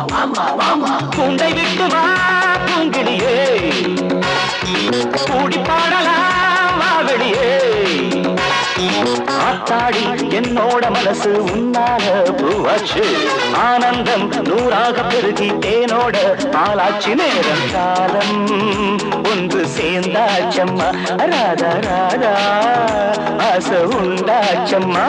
பூண்டை விட்டு வா பூங்கிடியே கூடி பாடலாம் வா வெளியே ஆத்தாடி என்னோட மனசு உன்னால பூவாச்சு ஆனந்தம் நூறாக பெருகி தேனோட ஆளாச்சு நேரம் காலம் ஒன்று சேர்ந்தாச்சம்மா ராதா ராதா ஆசை உண்டாச்சம்மா